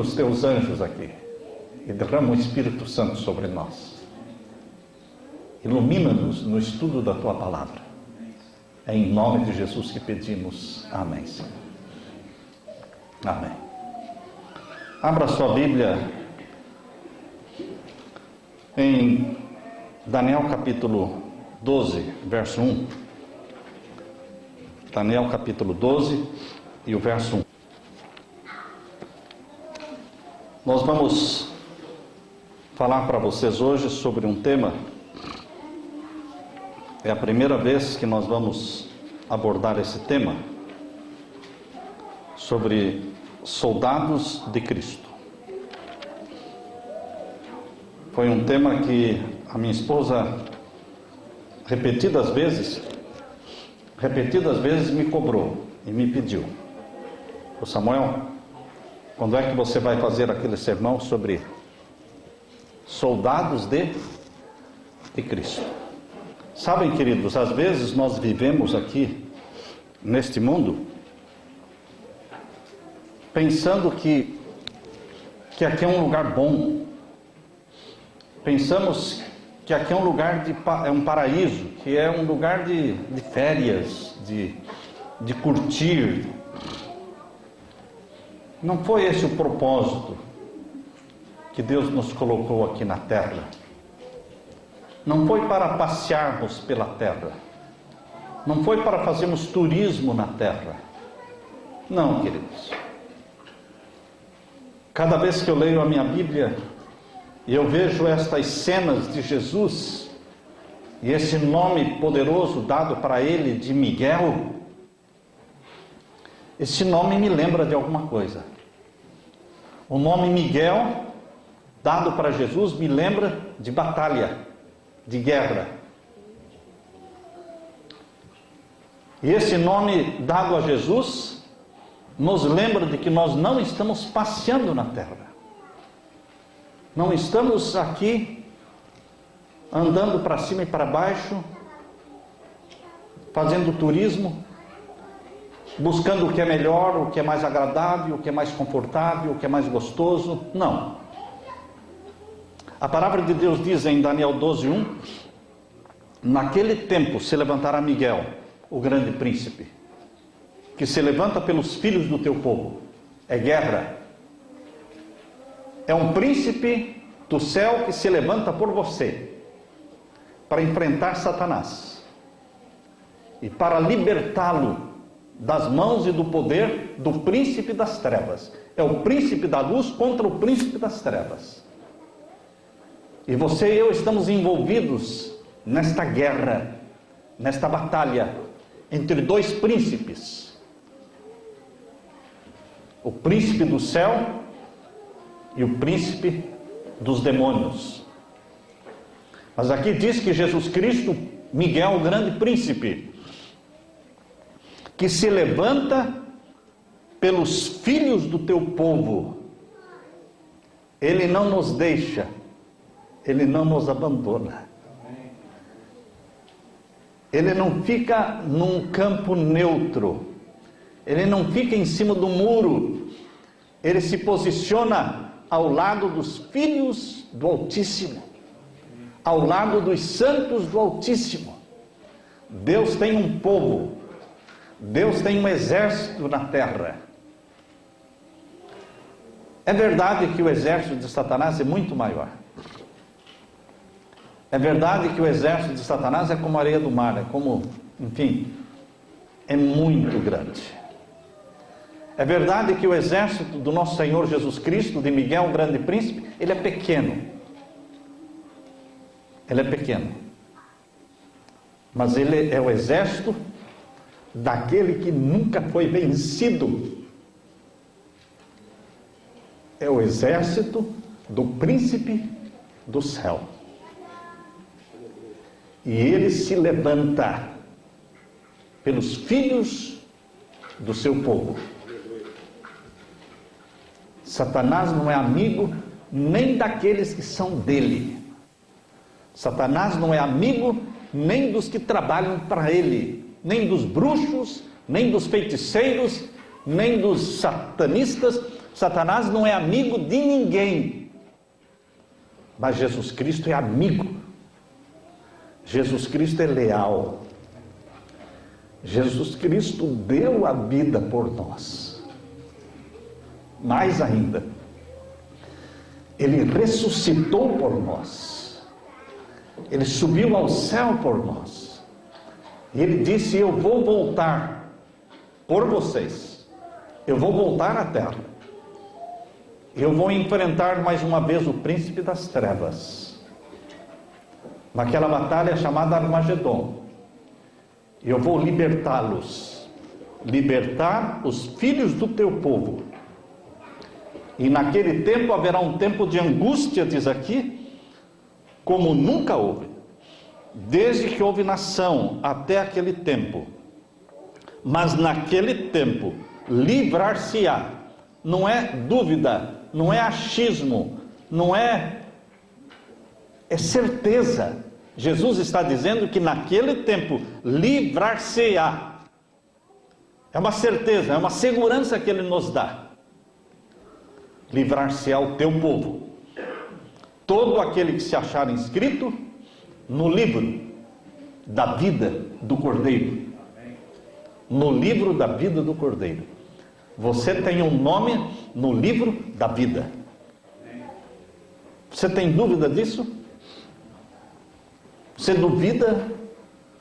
os teus anjos aqui e derrama o Espírito Santo sobre nós. Ilumina-nos no estudo da tua palavra. É em nome de Jesus que pedimos. Amém, Senhor. Amém. Abra sua Bíblia em Daniel capítulo 12, verso 1. Daniel capítulo 12 e o verso 1. Nós vamos falar para vocês hoje sobre um tema. É a primeira vez que nós vamos abordar esse tema, sobre soldados de Cristo. Foi um tema que a minha esposa repetidas vezes me cobrou e me pediu: "Ô Samuel, quando é que você vai fazer aquele sermão sobre soldados de Cristo?" Sabem, queridos, às vezes nós vivemos aqui neste mundo pensando que aqui é um lugar bom. Pensamos que aqui é um lugar é um paraíso, que é um lugar de férias, de curtir. Não foi esse o propósito que Deus nos colocou aqui na terra. Não foi para passearmos pela terra. Não foi para fazermos turismo na terra. Não, queridos. Cada vez que eu leio a minha Bíblia e eu vejo estas cenas de Jesus e esse nome poderoso dado para ele de Miguel, esse nome me lembra de alguma coisa. O nome Miguel dado para Jesus me lembra de batalha, de guerra. E esse nome dado a Jesus nos lembra de que nós não estamos passeando na terra. Não estamos aqui andando para cima e para baixo, fazendo turismo, buscando o que é melhor, o que é mais agradável, o que é mais confortável, o que é mais gostoso. Não. A palavra de Deus diz em Daniel 12:1: naquele tempo se levantará Miguel, o grande príncipe, que se levanta pelos filhos do teu povo. É guerra. É um príncipe do céu que se levanta por você para enfrentar Satanás e para libertá-lo das mãos e do poder do príncipe das trevas. É o príncipe da luz contra o príncipe das trevas. E você e eu estamos envolvidos nesta guerra, nesta batalha entre dois príncipes: o príncipe do céu e o príncipe dos demônios. Mas aqui diz que Jesus Cristo, Miguel, o grande príncipe, que se levanta pelos filhos do teu povo, ele não nos deixa, ele não nos abandona. Ele não fica num campo neutro, ele não fica em cima do muro, ele se posiciona ao lado dos filhos do Altíssimo, ao lado dos santos do Altíssimo. Deus tem um povo, Deus tem um exército na terra. É verdade que o exército de Satanás é muito maior. É verdade que o exército de Satanás é como a areia do mar, é como, enfim, é muito grande. É verdade que o exército do nosso Senhor Jesus Cristo, de Miguel, o grande príncipe, ele é pequeno. Ele é pequeno. Mas ele é o exército daquele que nunca foi vencido. É o exército do príncipe do céu. E ele se levanta pelos filhos do seu povo. Satanás não é amigo nem daqueles que são dele. Satanás não é amigo nem dos que trabalham para ele, nem dos bruxos, nem dos feiticeiros, nem dos satanistas. Satanás não é amigo de ninguém, mas Jesus Cristo é amigo. Jesus Cristo é leal. Jesus Cristo deu a vida por nós. Mais ainda, Ele ressuscitou por nós. Ele subiu ao céu por nós. E Ele disse: eu vou voltar por vocês. Eu vou voltar à terra. Eu vou enfrentar mais uma vez o príncipe das trevas, naquela batalha chamada Armagedon. Eu vou libertá-los, libertar os filhos do teu povo. E naquele tempo haverá um tempo de angústia, diz aqui, como nunca houve, desde que houve nação até aquele tempo. Mas naquele tempo livrar-se-á. Não é dúvida, não é achismo, não é certeza. Jesus está dizendo que naquele tempo livrar-se-á. É uma certeza, é uma segurança que Ele nos dá. Livrar-se-á o teu povo, todo aquele que se achar inscrito no livro da vida do Cordeiro. No livro da vida do Cordeiro. Você tem um nome no livro da vida. Você tem dúvida disso? Você duvida?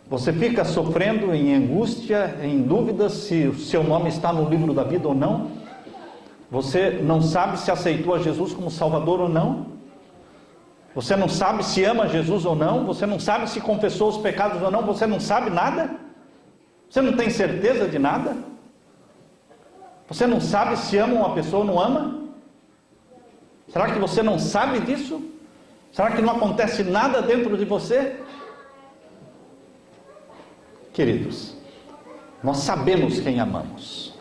Você fica sofrendo em angústia, em dúvida se o seu nome está no livro da vida ou não? Você não sabe se aceitou a Jesus como Salvador ou não? Você não sabe se ama Jesus ou não? Você não sabe se confessou os pecados ou não? Você não sabe nada? Você não tem certeza de nada? Você não sabe se ama uma pessoa ou não ama? Será que você não sabe disso? Será que não acontece nada dentro de você? Queridos, nós sabemos quem amamos.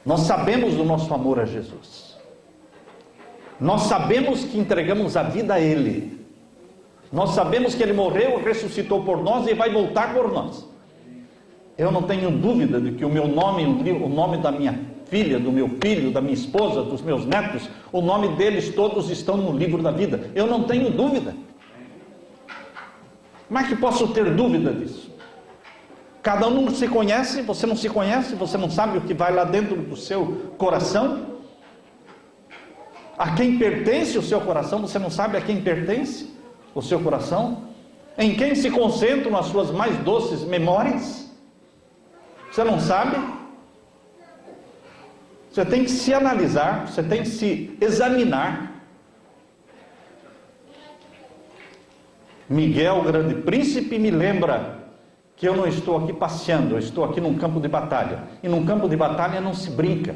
Nós sabemos do nosso amor a Jesus. Nós sabemos que entregamos a vida a Ele. Nós sabemos que Ele morreu, ressuscitou por nós e vai voltar por nós. Eu não tenho dúvida de que o meu nome, o nome da minha filha, do meu filho, da minha esposa, dos meus netos, o nome deles todos estão no livro da vida. Eu não tenho dúvida. Como é que posso ter dúvida disso? Cada um se conhece, você não se conhece, você não sabe o que vai lá dentro do seu coração. A quem pertence o seu coração, você não sabe a quem pertence o seu coração? Em quem se concentram as suas mais doces memórias? Você não sabe? Você tem que se analisar, você tem que se examinar. Miguel, grande príncipe, me lembra que eu não estou aqui passeando, eu estou aqui num campo de batalha. E num campo de batalha não se brinca.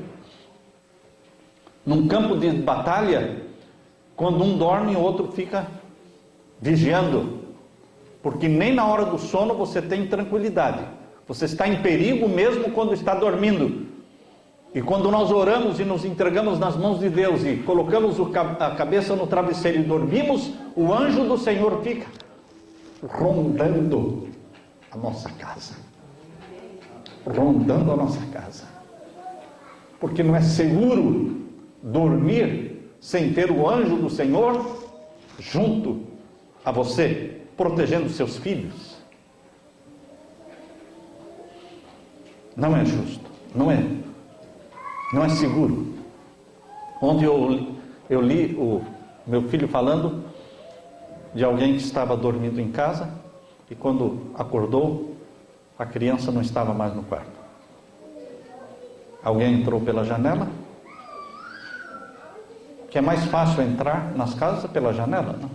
Num campo de batalha, quando um dorme, o outro fica vigiando. Porque nem na hora do sono você tem tranquilidade. Você está em perigo mesmo quando está dormindo. E quando nós oramos e nos entregamos nas mãos de Deus e colocamos a cabeça no travesseiro e dormimos, o anjo do Senhor fica rondando a nossa casa. Rondando a nossa casa. Porque não é seguro dormir sem ter o anjo do Senhor junto a você, protegendo seus filhos. Não é justo, não é seguro. Ontem eu li o meu filho falando de alguém que estava dormindo em casa e quando acordou, a criança não estava mais no quarto. Alguém entrou pela janela, que é mais fácil entrar nas casas pela janela, não?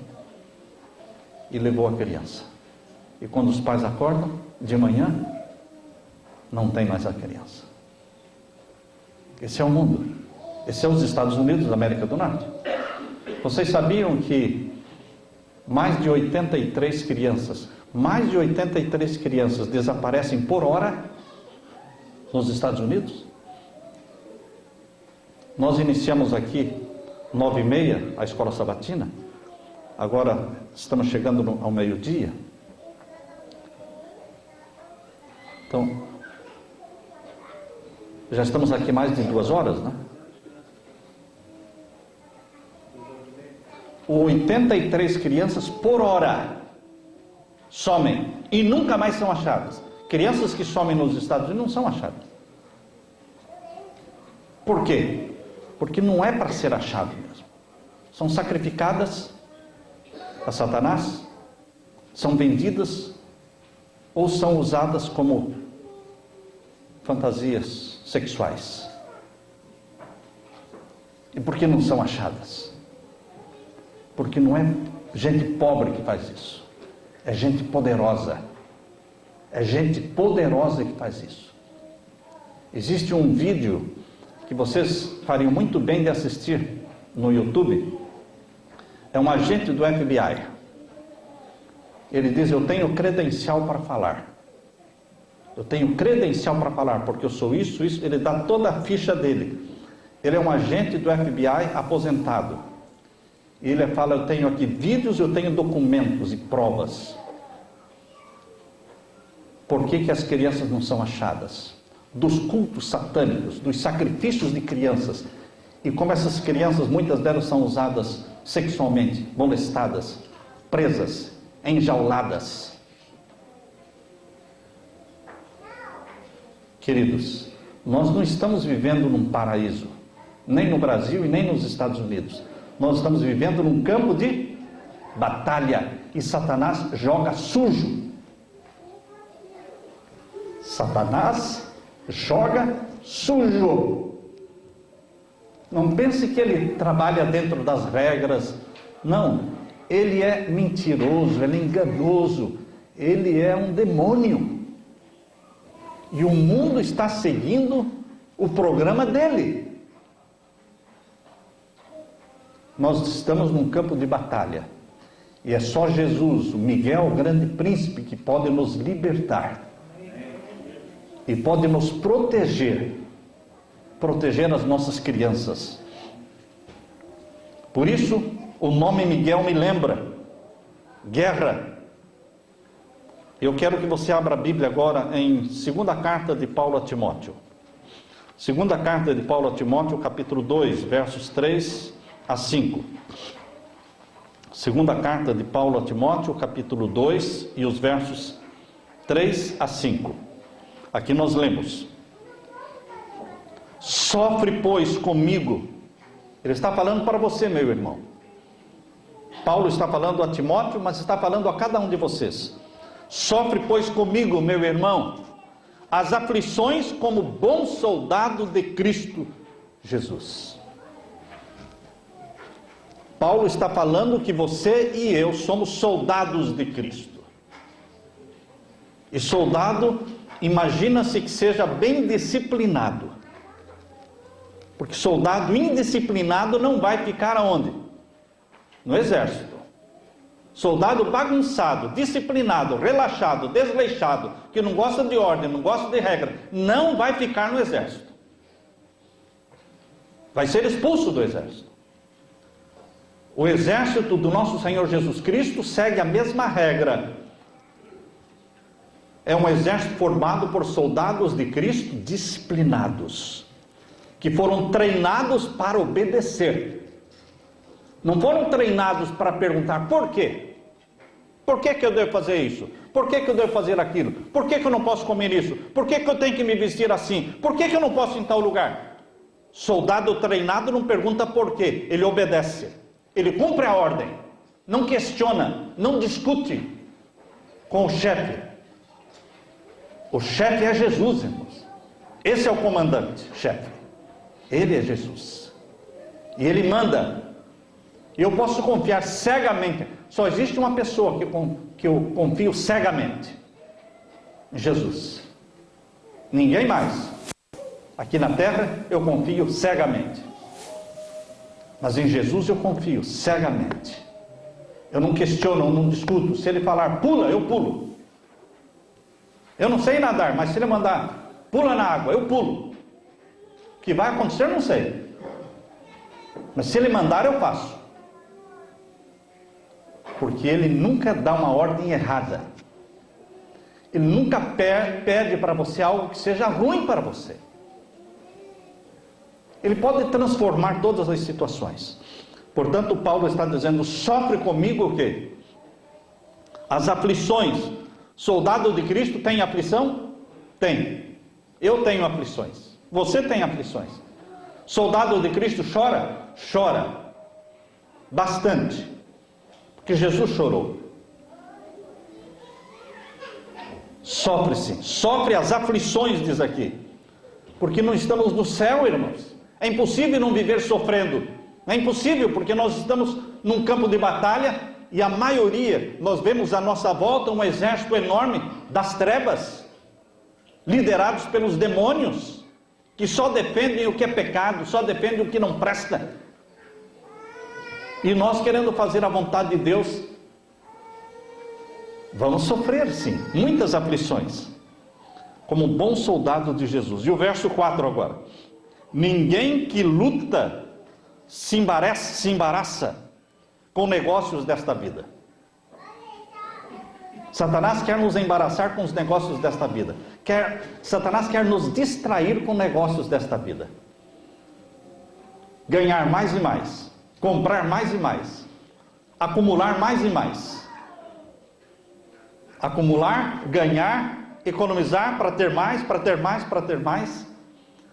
E levou a criança. E quando os pais acordam, de manhã, não tem mais a criança. Esse é o mundo. Esse é os Estados Unidos da América do Norte. Vocês sabiam que mais de 83 crianças desaparecem por hora nos Estados Unidos? Nós iniciamos aqui 9h30 a escola sabatina. Agora estamos chegando ao meio-dia. Então, já estamos aqui mais de 2 horas, né? 83 crianças por hora somem e nunca mais são achadas. Crianças que somem nos Estados Unidos não são achadas. Por quê? Porque não é para ser achado mesmo. São sacrificadas a Satanás, são vendidas ou são usadas como fantasias sexuais. E por que não são achadas? Porque não é gente pobre que faz isso. É gente poderosa. É gente poderosa que faz isso. Existe um vídeo que vocês fariam muito bem de assistir no YouTube. É um agente do FBI. Ele diz: eu tenho credencial para falar. Eu tenho credencial para falar, porque eu sou isso, isso. Ele dá toda a ficha dele. Ele é um agente do FBI aposentado. E ele fala: eu tenho aqui vídeos, eu tenho documentos e provas. Por que as crianças não são achadas? Dos cultos satânicos, dos sacrifícios de crianças. E como essas crianças, muitas delas são usadas sexualmente, molestadas, presas, enjauladas. Queridos, nós não estamos vivendo num paraíso, nem no Brasil e nem nos Estados Unidos. Nós estamos vivendo num campo de batalha, e Satanás joga sujo. Satanás joga sujo. Não pense que ele trabalha dentro das regras. Não, ele é mentiroso, ele é enganoso, ele é um demônio. E o mundo está seguindo o programa dele. Nós estamos num campo de batalha. E é só Jesus, o Miguel, o grande príncipe, que pode nos libertar. E pode nos proteger as nossas crianças. Por isso, o nome Miguel me lembra guerra. Eu quero que você abra a Bíblia agora em 2ª carta de Paulo a Timóteo. 2ª carta de Paulo a Timóteo, capítulo 2, versos 3 a 5. 2ª carta de Paulo a Timóteo, capítulo 2, e os versos 3 a 5. Aqui nós lemos: sofre, pois, comigo. Ele está falando para você, meu irmão. Paulo está falando a Timóteo, mas está falando a cada um de vocês. Sofre, pois, comigo, meu irmão, as aflições como bom soldado de Cristo Jesus. Paulo está falando que você e eu somos soldados de Cristo. E soldado, imagina-se que seja bem disciplinado. Porque soldado indisciplinado não vai ficar aonde? No exército. Soldado bagunçado, disciplinado, relaxado, desleixado, que não gosta de ordem, não gosta de regra, não vai ficar no exército. Vai ser expulso do exército. O exército do nosso Senhor Jesus Cristo segue a mesma regra. É um exército formado por soldados de Cristo disciplinados, que foram treinados para obedecer. Não foram treinados para perguntar por quê? Por que eu devo fazer isso? Por que eu devo fazer aquilo? Por que eu não posso comer isso? Por que eu tenho que me vestir assim? Por que eu não posso ir em tal lugar? Soldado treinado não pergunta por quê, ele obedece. Ele cumpre a ordem, não questiona, não discute com o chefe. O chefe é Jesus, irmãos. Esse é o comandante, chefe. Ele é Jesus. E ele manda. E eu posso confiar cegamente. Só existe uma pessoa que eu confio cegamente: Jesus. Ninguém mais. Aqui na terra eu confio cegamente. Mas em Jesus eu confio cegamente. Eu não questiono, eu não discuto. Se ele falar pula, eu pulo. Eu não sei nadar, mas se ele mandar pula na água, eu pulo. O que vai acontecer, eu não sei. Mas se ele mandar, eu faço. Porque ele nunca dá uma ordem errada. Ele nunca pede para você algo que seja ruim para você. Ele pode transformar todas as situações. Portanto, Paulo está dizendo, sofre comigo o quê? As aflições. Soldado de Cristo tem aflição? Tem. Eu tenho aflições. Você tem aflições. Soldado de Cristo chora? Chora. Bastante. Porque Jesus chorou. Sofre sim. Sofre as aflições, diz aqui. Porque não estamos no céu, irmãos. É impossível não viver sofrendo. É impossível, porque nós estamos num campo de batalha e a maioria, nós vemos à nossa volta um exército enorme das trevas, liderados pelos demônios, que só defendem o que é pecado, só defendem o que não presta. E nós, querendo fazer a vontade de Deus, vamos sofrer sim, muitas aflições, como um bom soldado de Jesus. E o verso 4 agora: ninguém que luta se embaraça com negócios desta vida. Satanás quer nos embaraçar com os negócios desta vida. Satanás quer nos distrair com negócios desta vida. Ganhar mais e mais, comprar mais e mais, acumular mais e mais. Acumular, ganhar, economizar para ter mais, para ter mais, para ter mais.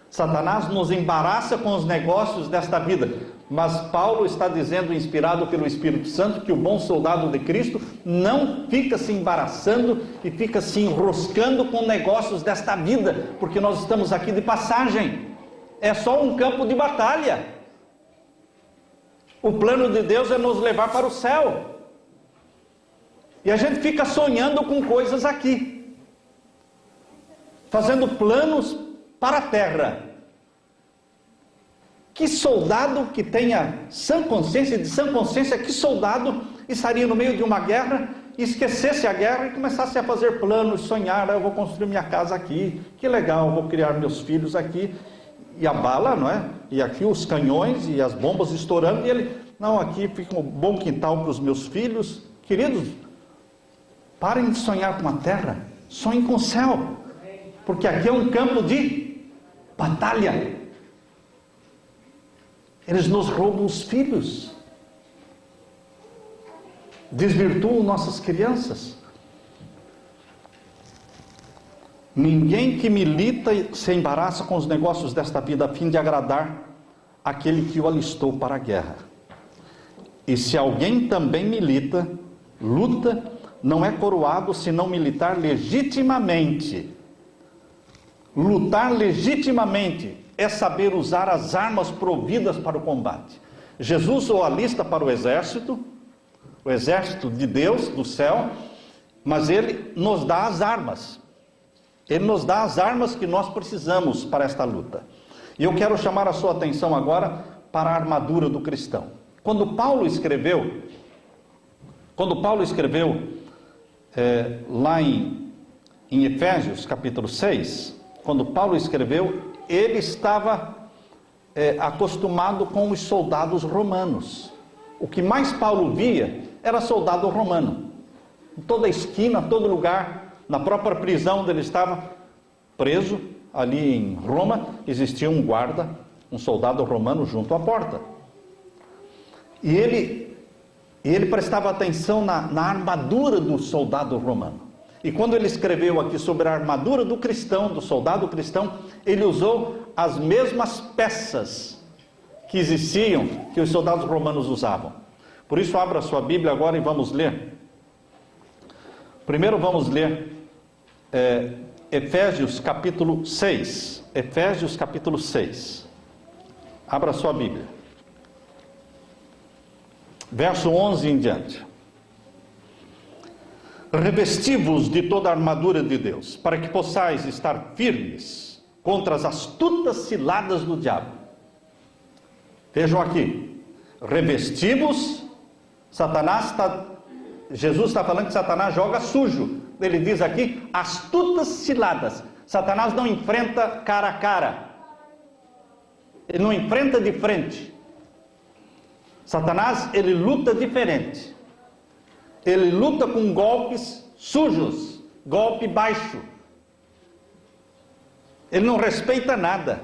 Satanás nos embaraça com os negócios desta vida. Mas Paulo está dizendo, inspirado pelo Espírito Santo, que o bom soldado de Cristo não fica se embaraçando e fica se enroscando com negócios desta vida, porque nós estamos aqui de passagem. É só um campo de batalha. O plano de Deus é nos levar para o céu. E a gente fica sonhando com coisas aqui, fazendo planos para a terra. Que soldado que tenha sã consciência, de sã consciência, que soldado estaria no meio de uma guerra, e esquecesse a guerra e começasse a fazer planos, sonhar, eu vou construir minha casa aqui, que legal, eu vou criar meus filhos aqui, e a bala, não é? E aqui os canhões e as bombas estourando, e ele, não, aqui fica um bom quintal para os meus filhos. Queridos, parem de sonhar com a terra, sonhem com o céu, porque aqui é um campo de batalha. Eles nos roubam os filhos, desvirtuam nossas crianças. Ninguém que milita se embaraça com os negócios desta vida a fim de agradar aquele que o alistou para a guerra. E se alguém também milita, luta, não é coroado se não militar legitimamente. Lutar legitimamente é saber usar as armas providas para o combate. Jesus o alista para o exército de Deus, do céu, mas Ele nos dá as armas. Ele nos dá as armas que nós precisamos para esta luta. E eu quero chamar a sua atenção agora para a armadura do cristão. Quando Paulo escreveu lá em Efésios capítulo 6, quando Paulo escreveu, ele estava acostumado com os soldados romanos. O que mais Paulo via era soldado romano. Em toda esquina, todo lugar, na própria prisão onde ele estava preso, ali em Roma, existia um guarda, um soldado romano junto à porta. E ele prestava atenção na armadura do soldado romano. E quando ele escreveu aqui sobre a armadura do cristão, do soldado cristão, ele usou as mesmas peças que existiam, que os soldados romanos usavam. Por isso, abra sua Bíblia agora e vamos ler. Primeiro vamos ler Efésios capítulo 6. Efésios capítulo 6. Abra sua Bíblia. Verso 11 em diante. Revesti-vos de toda a armadura de Deus, para que possais estar firmes contra as astutas ciladas do diabo. Vejam aqui, revesti-vos, Jesus está falando que Satanás joga sujo. Ele diz aqui, astutas ciladas. Satanás não enfrenta cara a cara. Ele não enfrenta de frente. Satanás, ele luta diferente. Ele luta com golpes sujos, golpe baixo. Ele não respeita nada.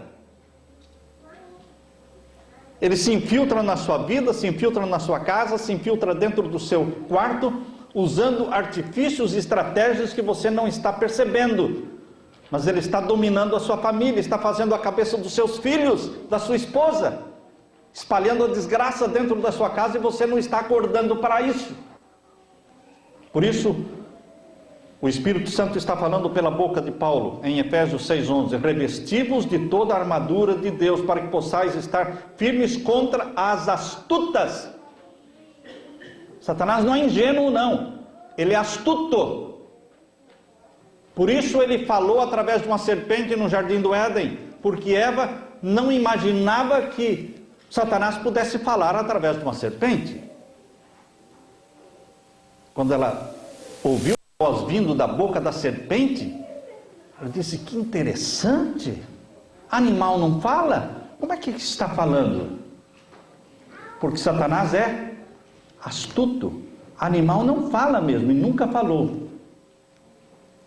Ele se infiltra na sua vida, se infiltra na sua casa, se infiltra dentro do seu quarto, usando artifícios e estratégias que você não está percebendo. Mas ele está dominando a sua família, está fazendo a cabeça dos seus filhos, da sua esposa, espalhando a desgraça dentro da sua casa e você não está acordando para isso. Por isso, o Espírito Santo está falando pela boca de Paulo, em Efésios 6,11, revesti-vos de toda a armadura de Deus, para que possais estar firmes contra as astutas. Satanás não é ingênuo, não. Ele é astuto. Por isso ele falou através de uma serpente no jardim do Éden, porque Eva não imaginava que Satanás pudesse falar através de uma serpente. Quando ela ouviu a voz vindo da boca da serpente, ela disse: que interessante, animal não fala? Como é que está falando? Porque Satanás é astuto, animal não fala mesmo, e nunca falou.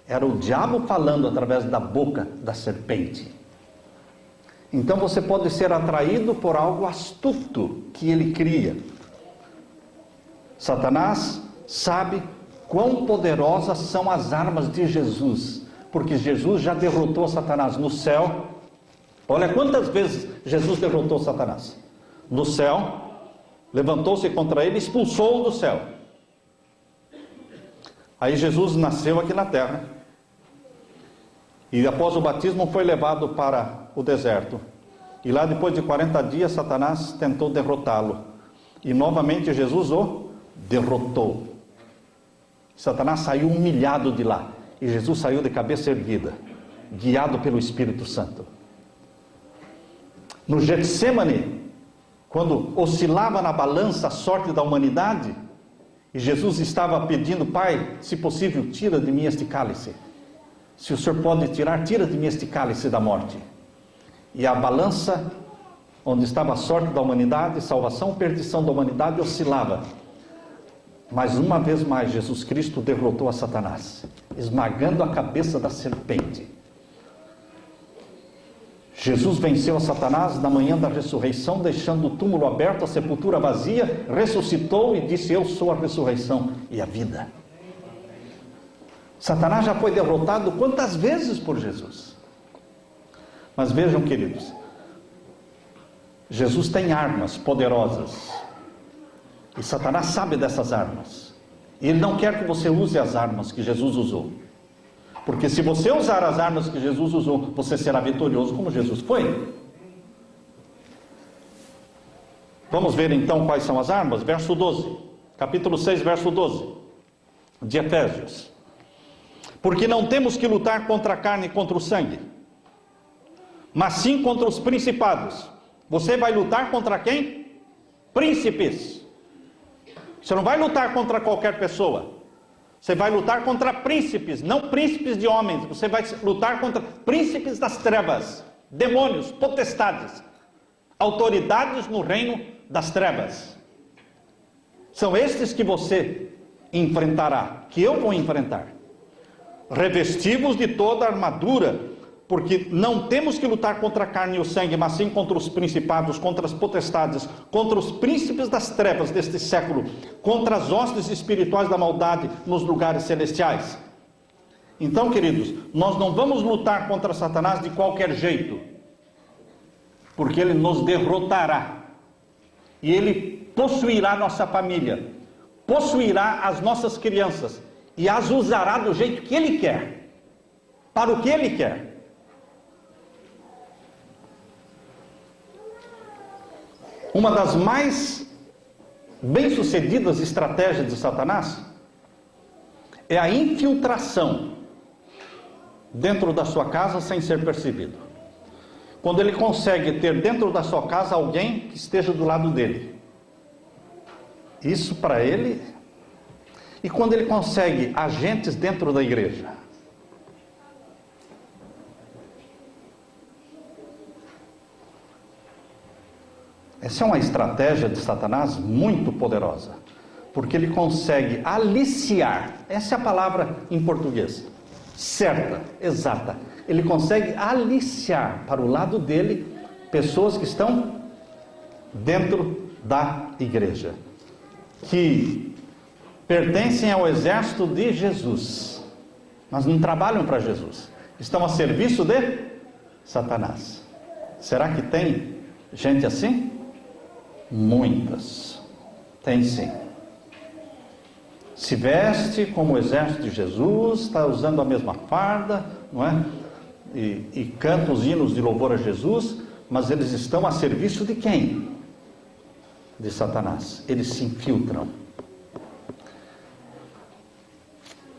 Era o diabo falando através da boca da serpente. Então você pode ser atraído por algo astuto que ele cria. Satanás sabe quão poderosas são as armas de Jesus, porque Jesus já derrotou Satanás no céu. Olha quantas vezes Jesus derrotou Satanás. No céu, levantou-se contra ele, expulsou-o do céu. Aí Jesus nasceu aqui na terra, e após o batismo foi levado para o deserto, e lá depois de 40 dias Satanás tentou derrotá-lo, e novamente Jesus o derrotou. Satanás saiu humilhado de lá, e Jesus saiu de cabeça erguida, guiado pelo Espírito Santo. No Getsemane, quando oscilava na balança a sorte da humanidade, e Jesus estava pedindo: Pai, se possível, tira de mim este cálice. Se o Senhor pode tirar, tira de mim este cálice da morte. E a balança, onde estava a sorte da humanidade, salvação ou perdição da humanidade, oscilava. Mas uma vez mais, Jesus Cristo derrotou a Satanás, esmagando a cabeça da serpente. Jesus venceu a Satanás na manhã da ressurreição, deixando o túmulo aberto, a sepultura vazia, ressuscitou e disse: eu sou a ressurreição e a vida. Satanás já foi derrotado quantas vezes por Jesus? Mas vejam, queridos, Jesus tem armas poderosas, e Satanás sabe dessas armas, e ele não quer que você use as armas que Jesus usou, porque se você usar as armas que Jesus usou, você será vitorioso como Jesus foi. Vamos ver então quais são as armas. Verso 12, capítulo 6, verso 12 de Efésios. Porque não temos que lutar contra a carne e contra o sangue, mas sim contra os principados. Você vai lutar contra quem? Príncipes. Você não vai lutar contra qualquer pessoa. Você vai lutar contra príncipes, não príncipes de homens. Você vai lutar contra príncipes das trevas, demônios, potestades, autoridades no reino das trevas. São estes que você enfrentará, que eu vou enfrentar. Revesti-vos de toda a armadura, porque não temos que lutar contra a carne e o sangue, mas sim contra os principados, contra as potestades, contra os príncipes das trevas deste século, contra as hostes espirituais da maldade nos lugares celestiais. Então, queridos, nós não vamos lutar contra Satanás de qualquer jeito, porque ele nos derrotará, e ele possuirá nossa família, possuirá as nossas crianças, e as usará do jeito que ele quer, para o que ele quer. Uma das mais bem-sucedidas estratégias de Satanás é a infiltração dentro da sua casa sem ser percebido. Quando ele consegue ter dentro da sua casa alguém que esteja do lado dele. Isso para ele. E quando ele consegue agentes dentro da igreja. Essa é uma estratégia de Satanás muito poderosa, porque ele consegue aliciar, essa é a palavra em português, certa, exata. Ele consegue aliciar para o lado dele pessoas que estão dentro da igreja, que pertencem ao exército de Jesus, mas não trabalham para Jesus, estão a serviço de Satanás. Será que tem gente assim? Muitas. Tem sim. Se veste como o exército de Jesus, está usando a mesma farda, não é? E canta os hinos de louvor a Jesus, mas eles estão a serviço de quem? De Satanás. Eles se infiltram.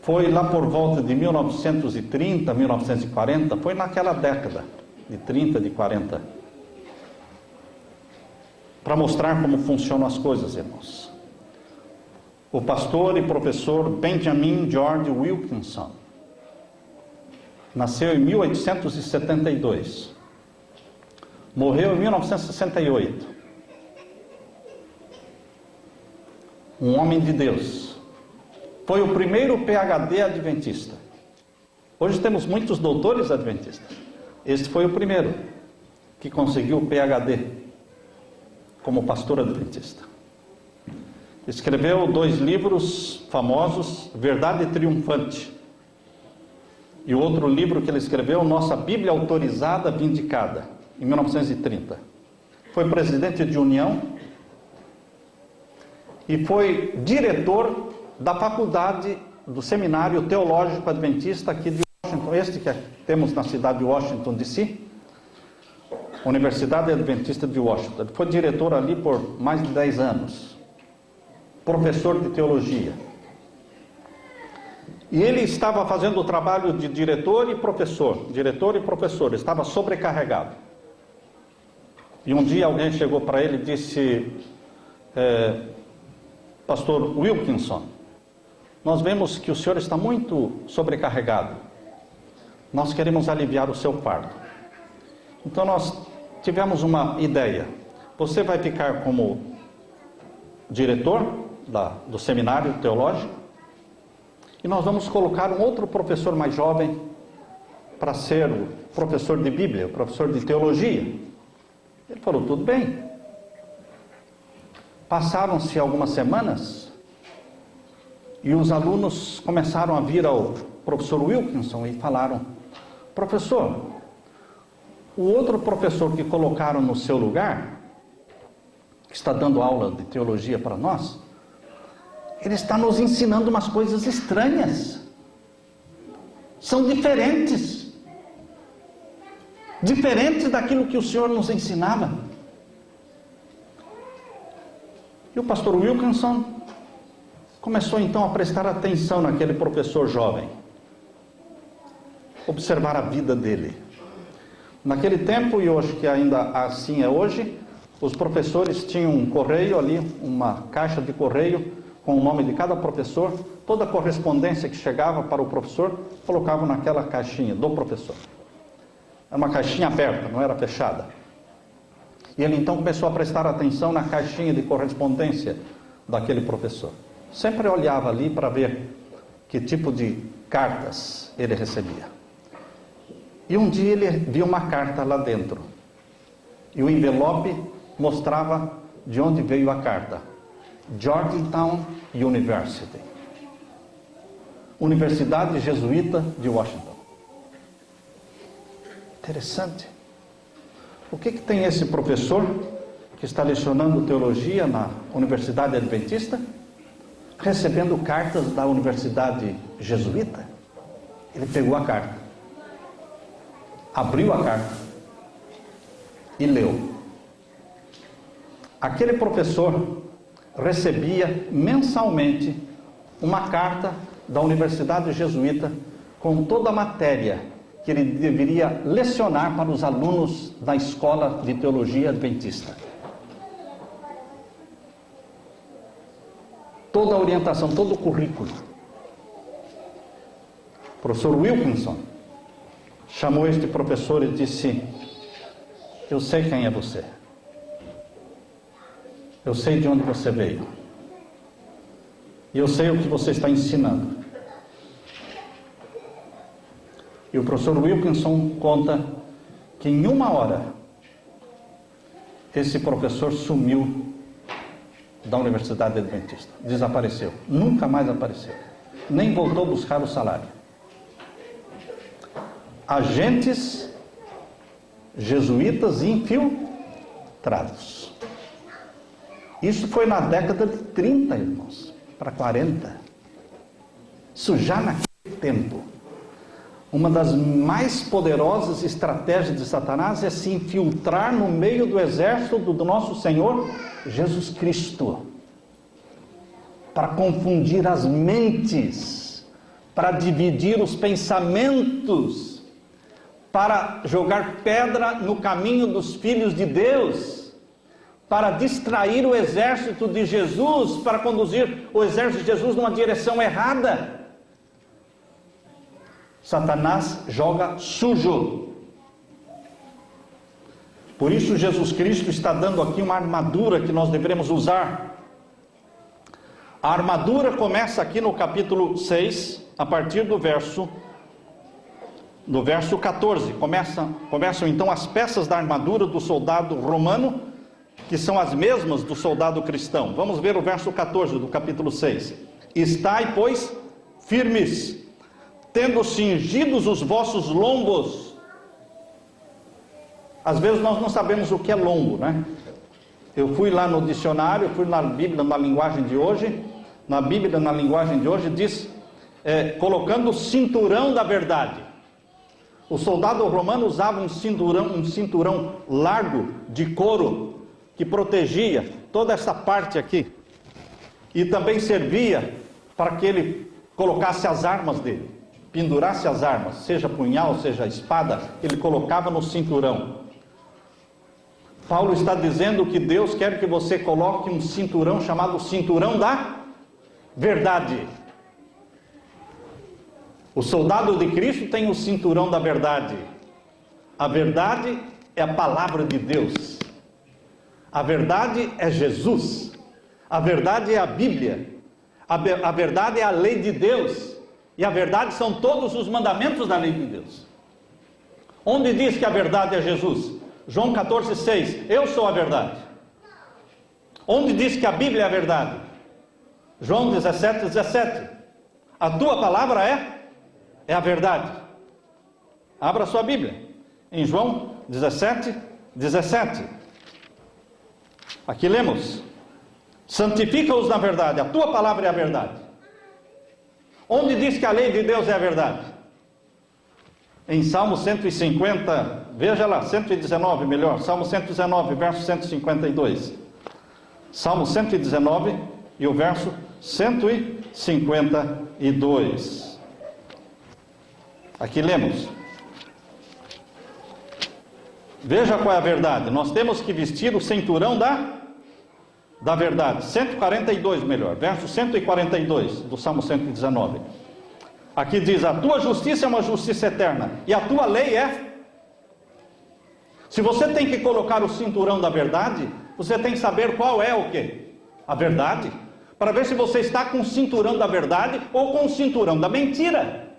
Foi lá por volta de 1930, 1940, foi naquela década de 30, de 40, para mostrar como funcionam as coisas, irmãos. O pastor e professor Benjamin George Wilkinson nasceu em 1872, morreu em 1968. Um homem de Deus. Foi o primeiro PhD adventista. Hoje temos muitos doutores adventistas. Este foi o primeiro que conseguiu o PhD como pastor adventista. Escreveu 2 livros famosos, Verdade Triunfante, e o outro livro que ele escreveu, Nossa Bíblia Autorizada Vindicada, em 1930. Foi presidente de União e foi diretor da faculdade do Seminário Teológico Adventista aqui de Washington, este que temos na cidade de Washington, D.C., Universidade Adventista de Washington. Ele foi diretor ali por mais de 10 anos, professor de teologia. E ele estava fazendo o trabalho de diretor e professor, estava sobrecarregado. E um dia alguém chegou para ele e disse, pastor Wilkinson, nós vemos que o senhor está muito sobrecarregado. Nós queremos aliviar o seu fardo. Então nós tivemos uma ideia. Você vai ficar como diretor do seminário teológico e nós vamos colocar um outro professor mais jovem para ser o professor de Bíblia, o professor de teologia. Ele falou, tudo bem. Passaram-se algumas semanas e os alunos começaram a vir ao professor Wilkinson e falaram, professor, o outro professor que colocaram no seu lugar, que está dando aula de teologia para nós, ele está nos ensinando umas coisas estranhas. São diferentes. Diferentes daquilo que o senhor nos ensinava. E o pastor Wilkinson começou então a prestar atenção naquele professor jovem. Observar a vida dele. Naquele tempo, e eu acho que ainda assim é hoje, os professores tinham um correio ali, uma caixa de correio, com o nome de cada professor, toda a correspondência que chegava para o professor, colocavam naquela caixinha do professor. Era uma caixinha aberta, não era fechada. E ele então começou a prestar atenção na caixinha de correspondência daquele professor. Sempre olhava ali para ver que tipo de cartas ele recebia. E um dia ele viu uma carta lá dentro. E o envelope mostrava de onde veio a carta. Georgetown University. Universidade Jesuíta de Washington. Interessante. O que tem esse professor que está lecionando teologia na Universidade Adventista, recebendo cartas da Universidade Jesuíta? Ele pegou a carta, abriu a carta e leu. Aquele professor recebia mensalmente uma carta da Universidade Jesuíta com toda a matéria que ele deveria lecionar para os alunos da Escola de Teologia Adventista. Toda a orientação, todo o currículo. O professor Wilkinson chamou este professor e disse, eu sei quem é você. Eu sei de onde você veio. E eu sei o que você está ensinando. E o professor Wilkinson conta que em 1 hora esse professor sumiu da Universidade Adventista, desapareceu, nunca mais apareceu, nem voltou a buscar o salário. Agentes jesuítas infiltrados. Isso foi na década de 30, irmãos, para 40. Isso já naquele tempo. Uma das mais poderosas estratégias de Satanás é se infiltrar no meio do exército do nosso Senhor Jesus Cristo, para confundir as mentes, para dividir os pensamentos, para jogar pedra no caminho dos filhos de Deus, para distrair o exército de Jesus, para conduzir o exército de Jesus numa direção errada. Satanás joga sujo. Por isso Jesus Cristo está dando aqui uma armadura que nós devemos usar. A armadura começa aqui no capítulo 6, a partir do verso 14. Começam então as peças da armadura do soldado romano, que são as mesmas do soldado cristão. Vamos ver o verso 14 do capítulo 6. Estai, pois, firmes, tendo cingidos os vossos lombos. Às vezes nós não sabemos o que é lombo, né? Eu fui lá no dicionário, fui na Bíblia na linguagem de hoje. Na Bíblia na linguagem de hoje diz, colocando o cinturão da verdade. O soldado romano usava um cinturão largo de couro, que protegia toda essa parte aqui. E também servia para que ele colocasse as armas dele, pendurasse as armas, seja punhal, seja espada, ele colocava no cinturão. Paulo está dizendo que Deus quer que você coloque um cinturão chamado cinturão da verdade. O soldado de Cristo tem o cinturão da verdade. A verdade é a palavra de Deus. A verdade é Jesus. A verdade é a Bíblia. A verdade é a lei de Deus. E a verdade são todos os mandamentos da lei de Deus. Onde diz que a verdade é Jesus? João 14,6. Eu sou a verdade. Onde diz que a Bíblia é a verdade? João 17,17. A tua palavra é a verdade. Abra a sua Bíblia. Em João 17,17. Aqui lemos. Santifica-os na verdade. A tua palavra é a verdade. Onde diz que a lei de Deus é a verdade? Em Salmo 150, veja lá, 119 melhor, Salmo 119, verso 152. Salmo 119 e o verso 152. Aqui lemos. Veja qual é a verdade. Nós temos que vestir o cinturão da verdade. 142 melhor, verso 142 do Salmo 119. Aqui diz, a tua justiça é uma justiça eterna, e a tua lei é... Se você tem que colocar o cinturão da verdade, você tem que saber qual é o quê? A verdade. Para ver se você está com o cinturão da verdade ou com o cinturão da mentira.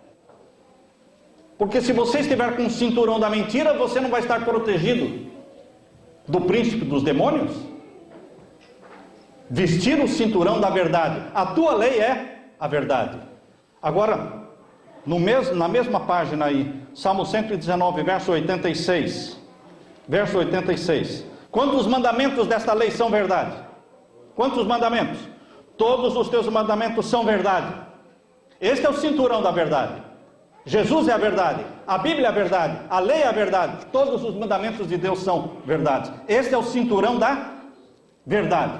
Porque se você estiver com o cinturão da mentira, você não vai estar protegido do príncipe dos demônios. Vestir o cinturão da verdade. A tua lei é a verdade. Agora, na mesma página aí, Salmo 119, verso 86. Verso 86. Quantos mandamentos desta lei são verdade? Quantos mandamentos? Todos os teus mandamentos são verdade. Este é o cinturão da verdade. Jesus é a verdade, a Bíblia é a verdade, a lei é a verdade, todos os mandamentos de Deus são verdades. Este é o cinturão da verdade.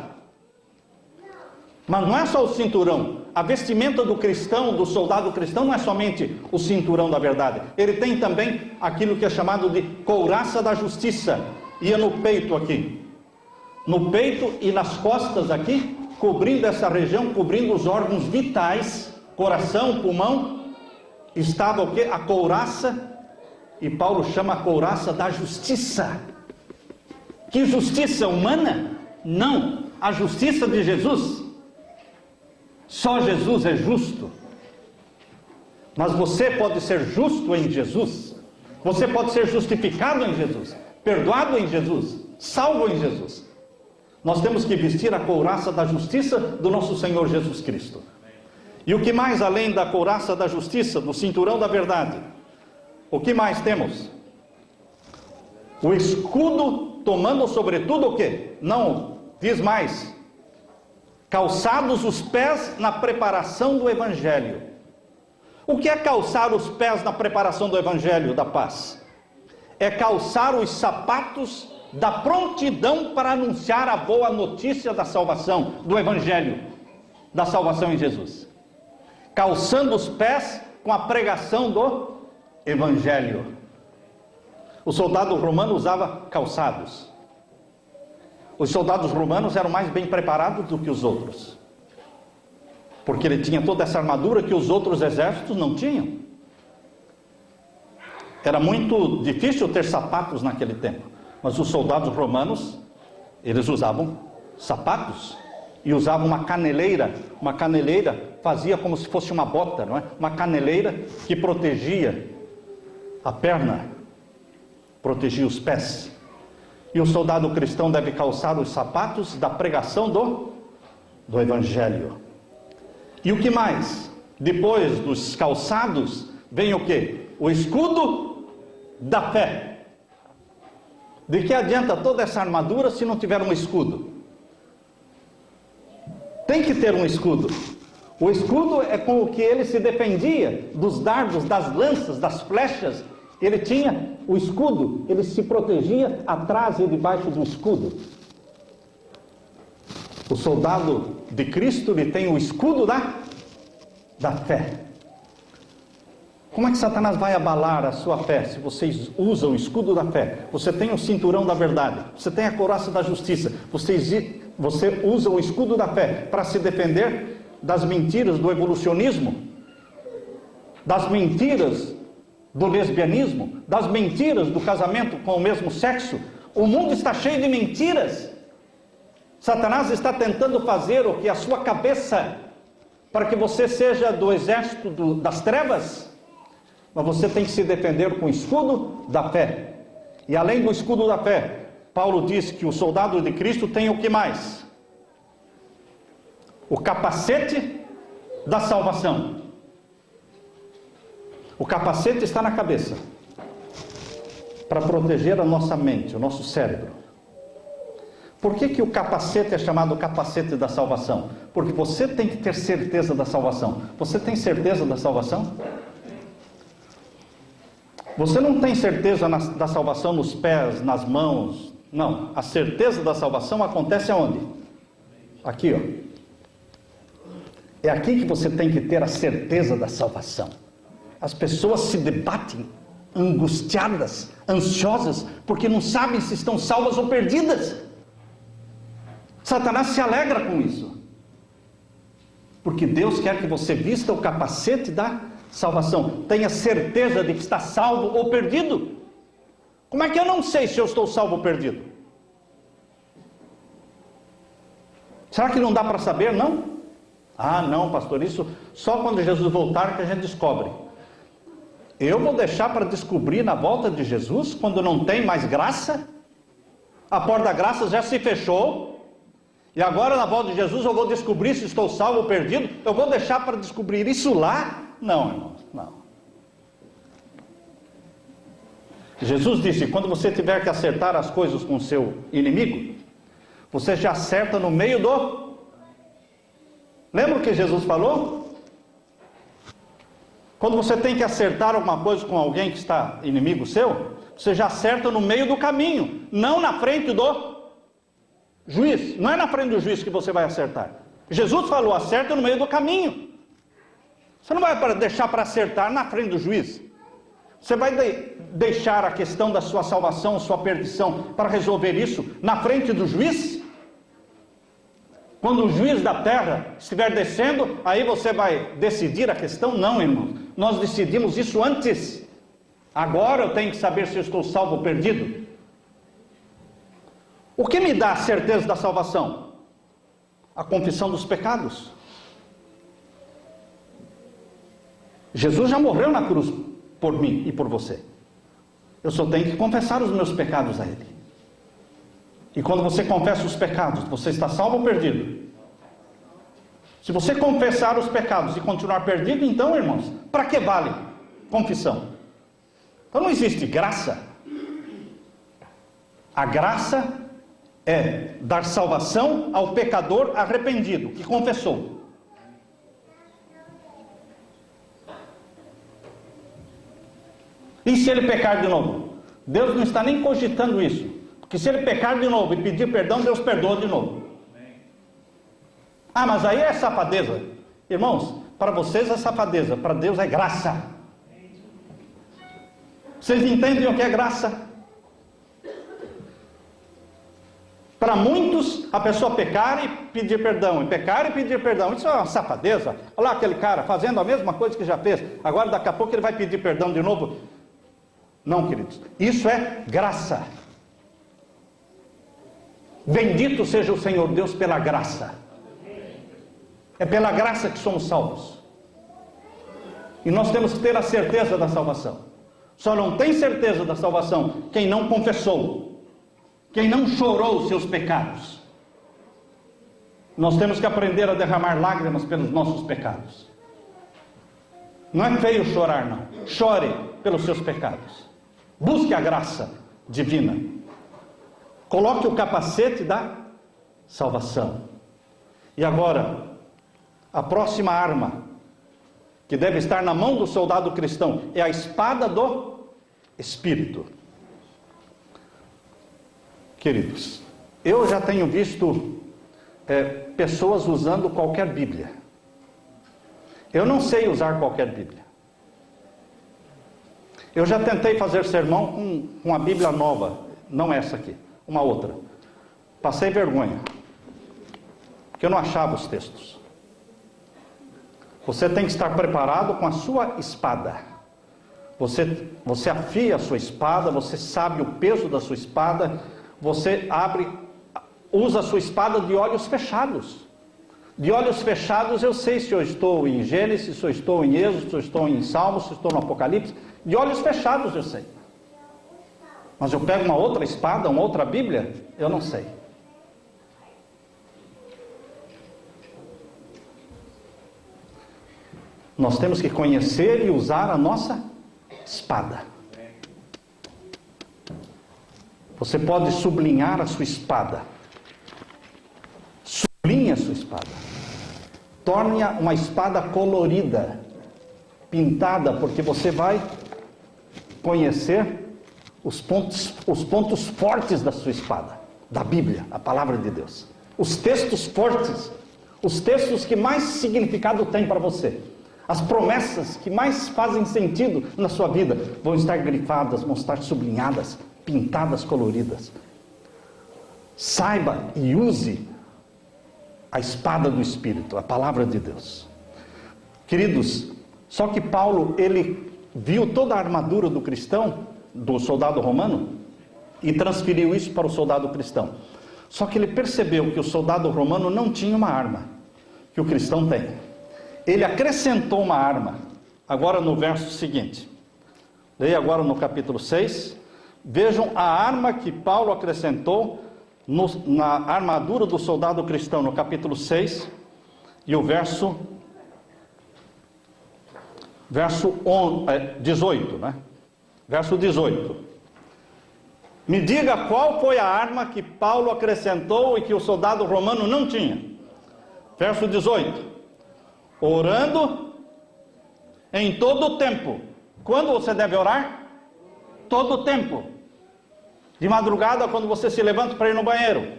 Mas não é só o cinturão. A vestimenta do cristão, do soldado cristão, não é somente o cinturão da verdade. Ele tem também aquilo que é chamado de couraça da justiça. Ia no peito aqui. No peito e nas costas aqui, cobrindo essa região, cobrindo os órgãos vitais, coração, pulmão, estava o quê? A couraça, e Paulo chama a couraça da justiça. Que justiça humana? Não, a justiça de Jesus. Só Jesus é justo. Mas você pode ser justo em Jesus. Você pode ser justificado em Jesus, perdoado em Jesus. salvo em Jesus. Nós temos que vestir a couraça da justiça do nosso Senhor Jesus Cristo. E o que mais, além da couraça da justiça, do cinturão da verdade? O que mais temos? O escudo, tomando sobretudo o quê? Não, diz mais. Calçados os pés na preparação do Evangelho. O que é calçar os pés na preparação do Evangelho da paz? É calçar os sapatos da prontidão para anunciar a boa notícia da salvação, do Evangelho, da salvação em Jesus. Calçando os pés com a pregação do Evangelho. O soldado romano usava calçados. Os soldados romanos eram mais bem preparados do que os outros, porque ele tinha toda essa armadura que os outros exércitos não tinham. Era muito difícil ter sapatos naquele tempo, mas os soldados romanos, eles usavam sapatos e usavam uma caneleira. Uma caneleira fazia como se fosse uma bota, não é? Uma caneleira que protegia a perna, protegia os pés. E o soldado cristão deve calçar os sapatos da pregação do Evangelho. E o que mais? Depois dos calçados, vem o quê? O escudo da fé. De que adianta toda essa armadura se não tiver um escudo? Tem que ter um escudo. O escudo é com o que ele se defendia dos dardos, das lanças, das flechas. Ele tinha o escudo, ele se protegia atrás e debaixo do escudo. O soldado de Cristo, ele tem o escudo da fé. Como é que Satanás vai abalar a sua fé se vocês usam o escudo da fé? Você tem o cinturão da verdade, você tem a couraça da justiça, você usa o escudo da fé para se defender das mentiras do evolucionismo, das mentiras do lesbianismo, das mentiras do casamento com o mesmo sexo. O mundo está cheio de mentiras. Satanás está tentando fazer o que a sua cabeça, para que você seja do exército das trevas. Mas você tem que se defender com o escudo da fé. E além do escudo da fé, Paulo diz que o soldado de Cristo tem o que mais? O capacete da salvação. O capacete está na cabeça, para proteger a nossa mente, o nosso cérebro. Por que o capacete é chamado capacete da salvação? Porque você tem que ter certeza da salvação. Você tem certeza da salvação? Você não tem certeza da salvação nos pés, nas mãos. Não, a certeza da salvação acontece aonde? Aqui, ó. É aqui que você tem que ter a certeza da salvação. As pessoas se debatem, angustiadas, ansiosas, porque não sabem se estão salvas ou perdidas. Satanás se alegra com isso, porque Deus quer que você vista o capacete da salvação, tenha certeza de que está salvo ou perdido. Como é que eu não sei se eu estou salvo ou perdido? Será que não dá para saber, não? Ah, não, pastor, isso só quando Jesus voltar que a gente descobre. Eu vou deixar para descobrir na volta de Jesus, quando não tem mais graça? A porta da graça já se fechou, e agora na volta de Jesus eu vou descobrir se estou salvo ou perdido? Eu vou deixar para descobrir isso lá? Não, irmãos, não. Jesus disse, quando você tiver que acertar as coisas com o seu inimigo, você já acerta no meio do... Lembra o que Jesus falou? Quando você tem que acertar alguma coisa com alguém que está inimigo seu, você já acerta no meio do caminho, não na frente do juiz. Não é na frente do juiz que você vai acertar. Jesus falou, acerta no meio do caminho. Você não vai deixar para acertar na frente do juiz. Você vai deixar a questão da sua salvação, sua perdição, para resolver isso na frente do juiz? Quando o juiz da terra estiver descendo, aí você vai decidir a questão? Não, irmão. Nós decidimos isso antes. Agora eu tenho que saber se eu estou salvo ou perdido. O que me dá a certeza da salvação? A confissão dos pecados. Jesus já morreu na cruz por mim e por você. Eu só tenho que confessar os meus pecados a Ele. E quando você confessa os pecados, você está salvo ou perdido? Se você confessar os pecados e continuar perdido, então, irmãos, para que vale confissão? Então não existe graça. A graça é dar salvação ao pecador arrependido, que confessou. E se ele pecar de novo? Deus não está nem cogitando isso. Porque se ele pecar de novo e pedir perdão, Deus perdoa de novo. Ah, mas aí é safadeza. Irmãos, para vocês é safadeza, para Deus é graça. Vocês entendem o que é graça? Para muitos, a pessoa pecar e pedir perdão, e pecar e pedir perdão, isso é uma safadeza. Olha lá aquele cara fazendo a mesma coisa que já fez, agora daqui a pouco ele vai pedir perdão de novo. Não, queridos, isso é graça. Bendito seja o Senhor Deus pela graça. É pela graça que somos salvos. E nós temos que ter a certeza da salvação. Só não tem certeza da salvação quem não confessou, quem não chorou os seus pecados. Nós temos que aprender a derramar lágrimas pelos nossos pecados. Não é feio chorar, não. Chore pelos seus pecados. Busque a graça divina. Coloque o capacete da salvação. E agora, a próxima arma que deve estar na mão do soldado cristão é a espada do Espírito. Queridos, eu já tenho visto pessoas usando qualquer Bíblia. Eu não sei usar qualquer Bíblia. Eu já tentei fazer sermão com uma Bíblia nova, não essa aqui, uma outra. Passei vergonha, porque eu não achava os textos. Você tem que estar preparado com a sua espada. Você afia a sua espada, você sabe o peso da sua espada, você usa a sua espada de olhos fechados. De olhos fechados eu sei se eu estou em Gênesis, se eu estou em Êxodo, se eu estou em Salmos, se eu estou no Apocalipse. De olhos fechados eu sei. Mas eu pego uma outra espada, uma outra Bíblia, eu não sei. Nós temos que conhecer e usar a nossa espada. Você pode sublinhar a sua espada. Sublinhe a sua espada. Torne-a uma espada colorida, pintada, porque você vai conhecer os pontos fortes da sua espada, da Bíblia, a palavra de Deus. Os textos fortes, os textos que mais significado têm para você. As promessas que mais fazem sentido na sua vida vão estar grifadas, vão estar sublinhadas, pintadas, coloridas. Saiba e use a espada do Espírito, a palavra de Deus. Queridos, só que Paulo, ele viu toda a armadura do cristão, do soldado romano, e transferiu isso para o soldado cristão. Só que ele percebeu que o soldado romano não tinha uma arma que o cristão tem. Ele acrescentou uma arma. Agora no verso seguinte. Leia agora no capítulo 6. Vejam a arma que Paulo acrescentou na armadura do soldado cristão, no capítulo 6. E o verso 18, né? Verso 18. Me diga qual foi a arma que Paulo acrescentou e que o soldado romano não tinha. Verso 18. Orando em todo o tempo. Quando você deve orar? Todo o tempo. De madrugada, quando você se levanta para ir no banheiro,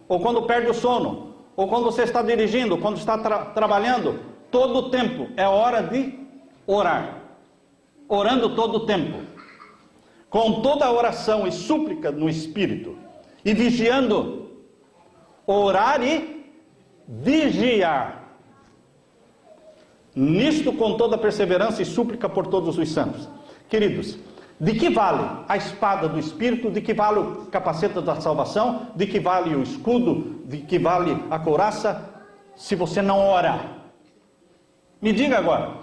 ou quando perde o sono, ou quando você está dirigindo, quando está trabalhando, todo o tempo é hora de orar. Orando todo o tempo, com toda a oração e súplica no Espírito, e vigiando. Orar e vigiar. Nisto com toda perseverança e súplica por todos os santos. Queridos, de que vale a espada do Espírito? De que vale o capacete da salvação? De que vale o escudo? De que vale a couraça? Se você não ora. Me diga agora,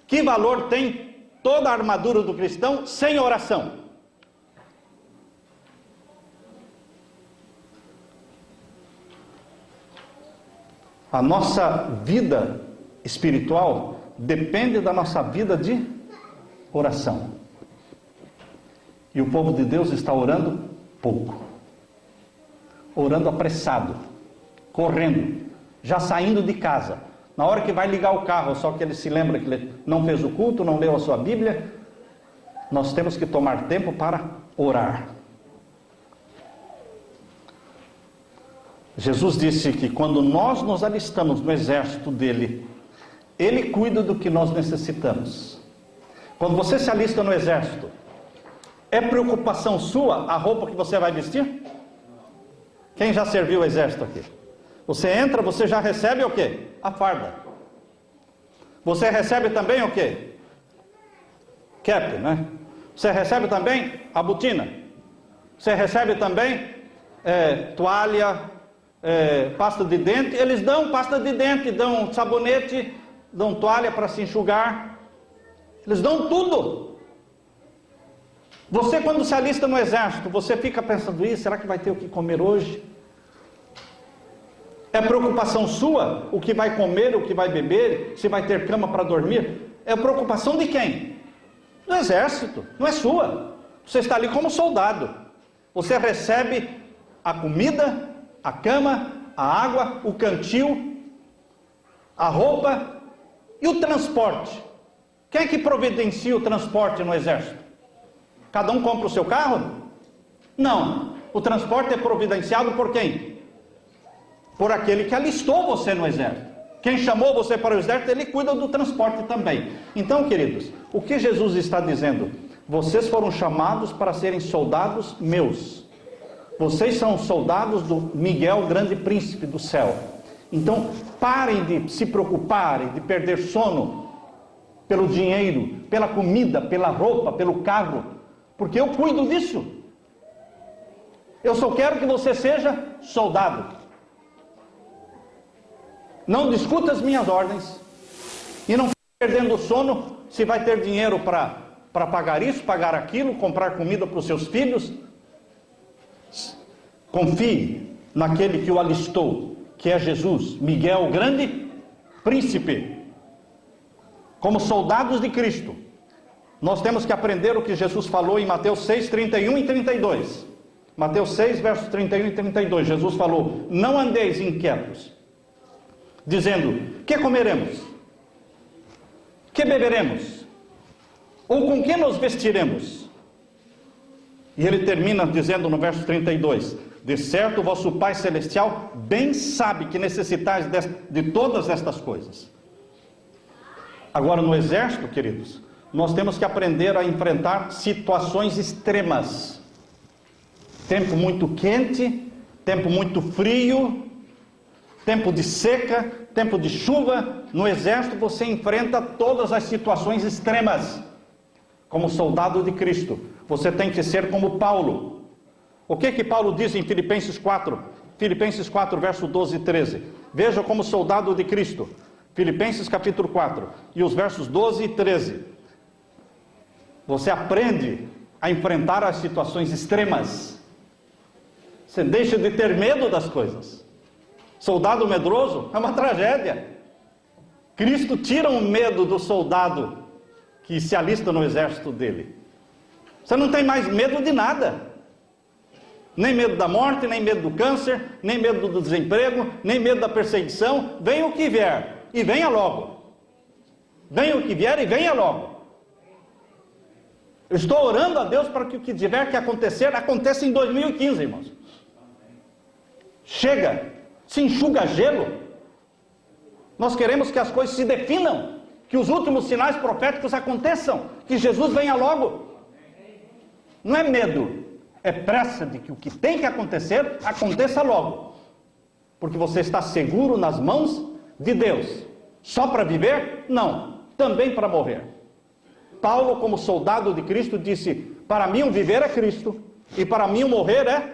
que valor tem toda a armadura do cristão sem oração? A nossa vida espiritual depende da nossa vida de oração. E o povo de Deus está orando pouco. Orando apressado, correndo, já saindo de casa. Na hora que vai ligar o carro, só que ele se lembra que ele não fez o culto, não leu a sua Bíblia. Nós temos que tomar tempo para orar. Jesus disse que quando nós nos alistamos no exército dele, ele cuida do que nós necessitamos. Quando você se alista no exército, é preocupação sua a roupa que você vai vestir? Quem já serviu o exército aqui? Você entra, você já recebe o quê? A farda. Você recebe também o quê? Cap, né? Você recebe também a botina. Você recebe também toalha, pasta de dente. Eles dão pasta de dente, dão sabonete, dão toalha para se enxugar. Eles dão tudo. Você, quando se alista no exército, você fica pensando, será que vai ter o que comer hoje? É preocupação sua o que vai comer, o que vai beber, se vai ter cama para dormir? É preocupação de quem? Do exército, não é sua. Você está ali como soldado. Você recebe a comida, a cama, a água, o cantil, a roupa e o transporte. Quem é que providencia o transporte no exército? Cada um compra o seu carro? Não. O transporte é providenciado por quem? Por aquele que alistou você no exército. Quem chamou você para o exército, ele cuida do transporte também. Então, queridos, o que Jesus está dizendo? Vocês foram chamados para serem soldados meus. Vocês são soldados do Miguel, grande príncipe do céu. Então, parem de se preocuparem, de perder sono pelo dinheiro, pela comida, pela roupa, pelo carro, porque eu cuido disso. Eu só quero que você seja soldado. Não discuta as minhas ordens e não fique perdendo sono se vai ter dinheiro para pagar isso, pagar aquilo, comprar comida para os seus filhos. Confie naquele que o alistou, que é Jesus, Miguel, o grande príncipe. Como soldados de Cristo, nós temos que aprender o que Jesus falou em Mateus 6, 31 e 32. Mateus 6, versos 31 e 32. Jesus falou: não andeis inquietos, dizendo: que comeremos? Que beberemos? Ou com que nos vestiremos? E ele termina dizendo no verso 32: de certo, vosso Pai Celestial bem sabe que necessitais de todas estas coisas. Agora, no exército, queridos, nós temos que aprender a enfrentar situações extremas. Tempo muito quente, tempo muito frio, tempo de seca, tempo de chuva. No exército você enfrenta todas as situações extremas. Como soldado de Cristo, você tem que ser como Paulo. O que Paulo diz em Filipenses 4? Filipenses 4, verso 12 e 13. Veja como soldado de Cristo. Filipenses capítulo 4, e os versos 12 e 13. Você aprende a enfrentar as situações extremas. Você deixa de ter medo das coisas. Soldado medroso é uma tragédia. Cristo tira o medo do soldado que se alista no exército dele. Você não tem mais medo de nada. Nem medo da morte, nem medo do câncer, nem medo do desemprego, nem medo da perseguição. Venha o que vier, e venha logo. Venha o que vier e venha logo. Eu estou orando a Deus para que o que tiver que acontecer, aconteça em 2015, irmãos. Chega, se enxuga gelo. Nós queremos que as coisas se definam, que os últimos sinais proféticos aconteçam, que Jesus venha logo. Não é medo, é pressa de que o que tem que acontecer, aconteça logo. Porque você está seguro nas mãos de Deus. Só para viver? Não, também para morrer. Paulo, como soldado de Cristo, disse: para mim o viver é Cristo, e para mim o morrer é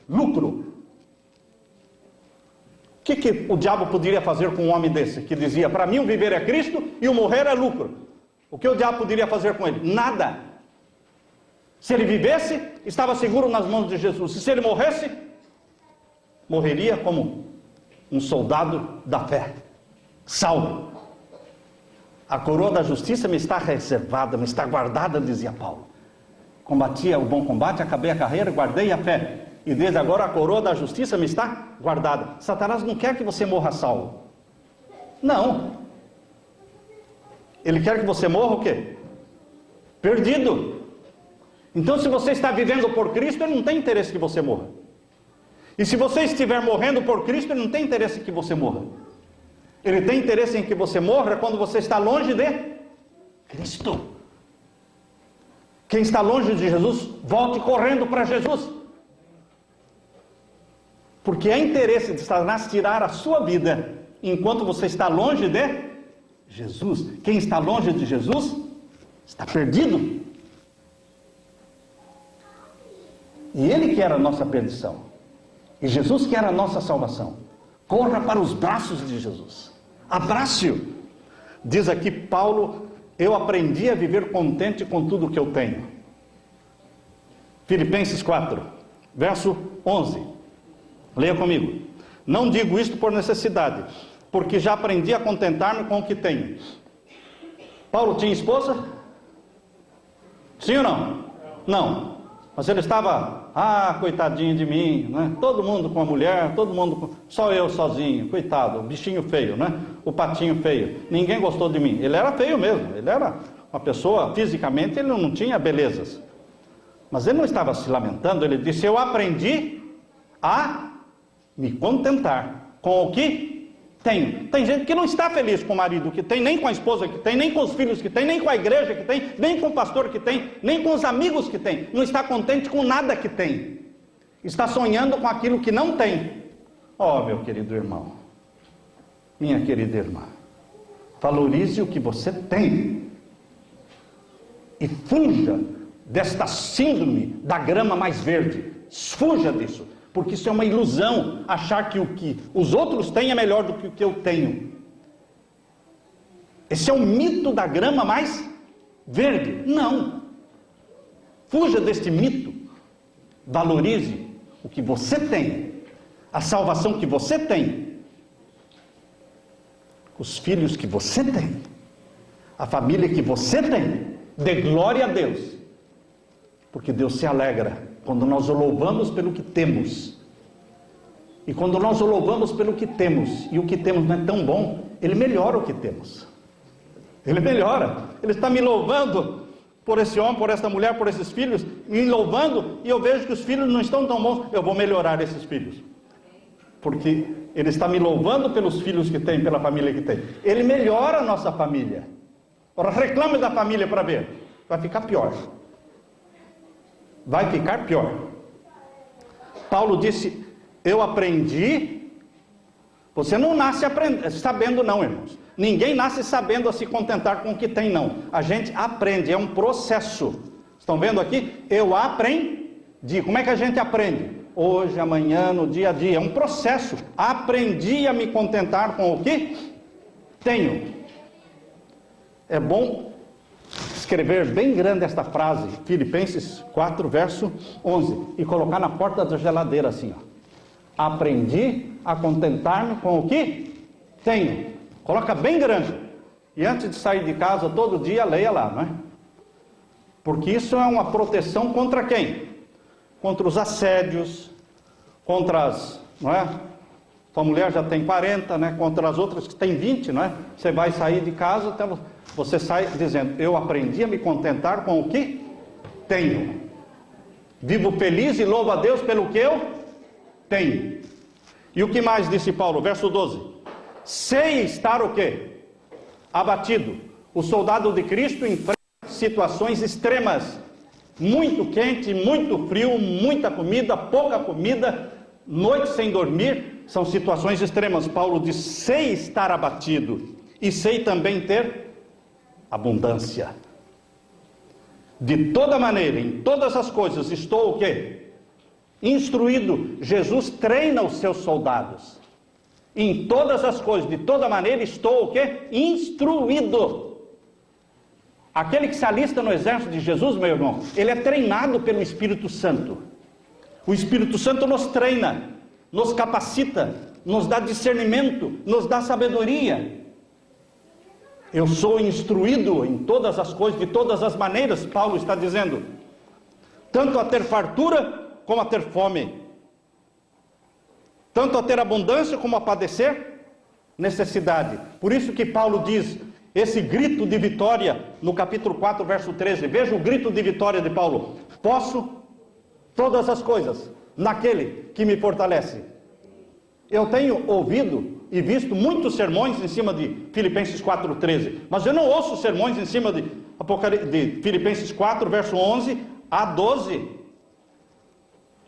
lucro. O que o diabo poderia fazer com um homem desse, que dizia: para mim o viver é Cristo e o morrer é lucro? O que o diabo poderia fazer com ele? Nada. Se ele vivesse, estava seguro nas mãos de Jesus. E se ele morresse, morreria como um soldado da fé. Saulo. A coroa da justiça me está reservada, me está guardada, dizia Paulo. Combatia o bom combate, acabei a carreira, guardei a fé. E desde agora a coroa da justiça me está guardada. Satanás não quer que você morra, Saulo. Não. Ele quer que você morra o quê? Perdido. Então, se você está vivendo por Cristo, ele não tem interesse que você morra. E se você estiver morrendo por Cristo, ele não tem interesse que você morra. Ele tem interesse em que você morra quando você está longe de Cristo. Quem está longe de Jesus, volte correndo para Jesus. Porque é interesse de Satanás tirar a sua vida enquanto você está longe de Jesus. Quem está longe de Jesus está perdido. E Ele quer a nossa perdição. E Jesus quer a nossa salvação. Corra para os braços de Jesus. Abrace-o. Diz aqui Paulo: eu aprendi a viver contente com tudo que eu tenho. Filipenses 4, verso 11. Leia comigo. Não digo isto por necessidade, porque já aprendi a contentar-me com o que tenho. Paulo tinha esposa? Sim ou não? Não. Mas ele estava, coitadinho de mim, né? Todo mundo com a mulher, todo mundo com... Só eu sozinho, coitado, o bichinho feio, né? O patinho feio. Ninguém gostou de mim. Ele era feio mesmo, ele era uma pessoa, fisicamente ele não tinha belezas. Mas ele não estava se lamentando, ele disse: eu aprendi a me contentar com o que tenho. Tem gente que não está feliz com o marido que tem, nem com a esposa que tem, nem com os filhos que tem, nem com a igreja que tem, nem com o pastor que tem, nem com os amigos que tem. Não está contente com nada que tem. Está sonhando com aquilo que não tem. Oh, meu querido irmão, minha querida irmã, valorize o que você tem. E fuja desta síndrome da grama mais verde. Fuja disso. Porque isso é uma ilusão, achar que o que os outros têm é melhor do que o que eu tenho. Esse é um mito da grama mais verde. Não. Fuja deste mito. Valorize o que você tem, a salvação que você tem, os filhos que você tem, a família que você tem. Dê glória a Deus, porque Deus se alegra quando nós o louvamos pelo que temos. E quando nós o louvamos pelo que temos, e o que temos não é tão bom, Ele melhora o que temos. Ele melhora. Ele está me louvando por esse homem, por essa mulher, por esses filhos, me louvando, e eu vejo que os filhos não estão tão bons. Eu vou melhorar esses filhos. Porque Ele está me louvando pelos filhos que tem, pela família que tem. Ele melhora a nossa família. Ora, reclame da família para ver. Vai ficar pior. Vai ficar pior. Paulo disse: eu aprendi. Você não nasce sabendo não, irmãos. Ninguém nasce sabendo a se contentar com o que tem, não. A gente aprende, é um processo. Estão vendo aqui? Eu aprendi. Como é que a gente aprende? Hoje, amanhã, no dia a dia. É um processo. Aprendi a me contentar com o que tenho. É bom escrever bem grande esta frase, Filipenses 4, verso 11, e colocar na porta da geladeira assim, ó. Aprendi a contentar-me com o que tenho. Coloca bem grande. E antes de sair de casa, todo dia, leia lá, não é? Porque isso é uma proteção contra quem? Contra os assédios, contra as, não é? Tua mulher já tem 40, né? Contra as outras que têm 20, não é? Você vai sair de casa, então você sai dizendo: eu aprendi a me contentar com o que tenho. Vivo feliz e louvo a Deus pelo que eu tenho. E o que mais disse Paulo? Verso 12. Sei estar o quê? Abatido. O soldado de Cristo enfrenta situações extremas. Muito quente, muito frio, muita comida, pouca comida, noite sem dormir. São situações extremas. Paulo diz: sei estar abatido. E sei também ter abundância. De toda maneira, em todas as coisas, estou o quê? Instruído. Jesus treina os seus soldados. Em todas as coisas, de toda maneira, estou o quê? Instruído. Aquele que se alista no exército de Jesus, meu irmão, ele é treinado pelo Espírito Santo. O Espírito Santo nos treina, nos capacita nos dá discernimento, nos dá sabedoria. Eu sou instruído em todas as coisas, de todas as maneiras, Paulo está dizendo, tanto a ter fartura como a ter fome, tanto a ter abundância como a padecer necessidade. Por isso que Paulo diz, esse grito de vitória, no capítulo 4, verso 13, veja o grito de vitória de Paulo: posso todas as coisas naquele que me fortalece. Eu tenho ouvido e visto muitos sermões em cima de Filipenses 4,13, mas eu não ouço sermões em cima de Filipenses 4, verso 11 a 12.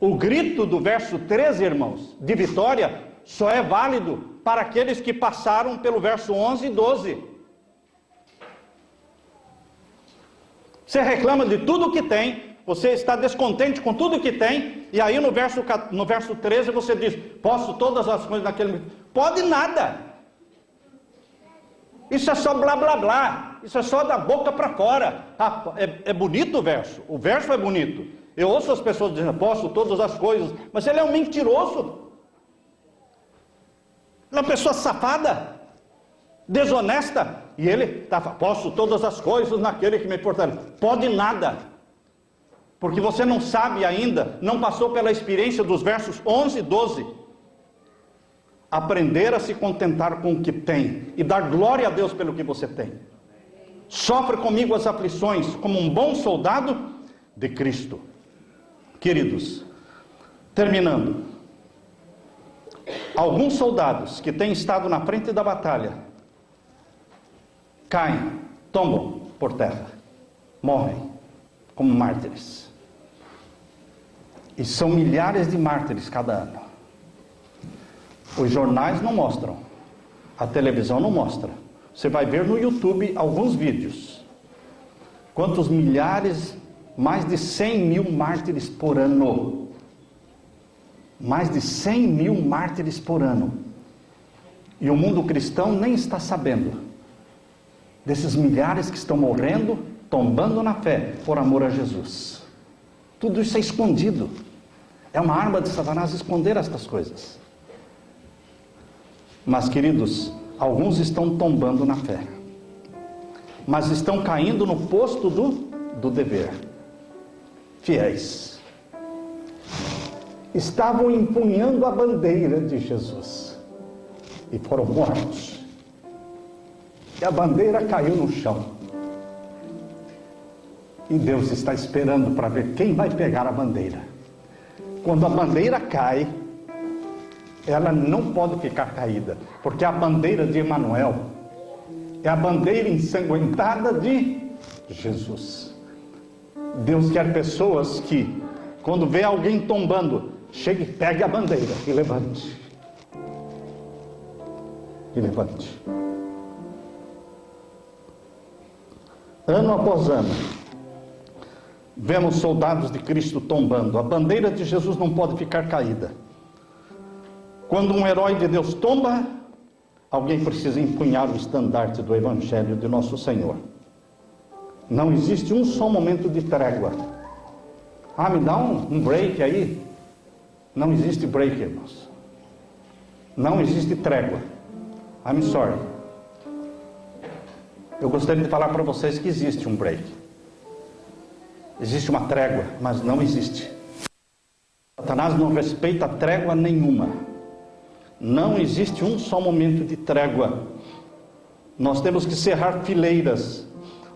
O grito do verso 13, irmãos, de vitória, só é válido para aqueles que passaram pelo verso 11 e 12. Você reclama de tudo que tem, você está descontente com tudo que tem, e aí no verso 13 você diz, posso todas as coisas naquele... Pode nada. Isso é só blá blá blá, isso é só da boca para fora. É bonito o verso é bonito. Eu ouço as pessoas dizendo, posso todas as coisas, mas ele é um mentiroso. Ele é uma pessoa safada, desonesta, e ele posso todas as coisas naquele que me fortalece. Pode nada, porque você não sabe ainda, não passou pela experiência dos versos 11 e 12. Aprender a se contentar com o que tem, e dar glória a Deus pelo que você tem. Sofre comigo as aflições, como um bom soldado de Cristo. Queridos, terminando, alguns soldados que têm estado na frente da batalha, caem, tombam por terra, morrem como mártires. E são milhares de mártires cada ano. Os jornais não mostram, a televisão não mostra. Você vai ver no YouTube alguns vídeos. Quantos milhares, mais de 100 mil mártires por ano. Mais de 100 mil mártires por ano. E o mundo cristão nem está sabendo desses milhares que estão morrendo, tombando na fé, por amor a Jesus. Tudo isso é escondido. É uma arma de Satanás esconder estas coisas. Mas, queridos, alguns estão tombando na fé, mas estão caindo no posto do dever. Fiéis. Estavam empunhando a bandeira de Jesus e foram mortos. E a bandeira caiu no chão. E Deus está esperando para ver quem vai pegar a bandeira. Quando a bandeira cai, ela não pode ficar caída, porque a bandeira de Emanuel é a bandeira ensanguentada de Jesus. Deus quer pessoas que, quando vê alguém tombando, chegue e pegue a bandeira e levante. E levante. Ano após ano, vemos soldados de Cristo tombando. A bandeira de Jesus não pode ficar caída. Quando um herói de Deus tomba, alguém precisa empunhar o estandarte do Evangelho de nosso Senhor. Não existe um só momento de trégua. Me dá um break aí. Não existe break, irmãos. Não existe trégua. I'm sorry. Eu gostaria de falar para vocês que existe um break. Existe uma trégua, mas não existe. Satanás não respeita trégua nenhuma. Não existe um só momento de trégua. Nós temos que cerrar fileiras,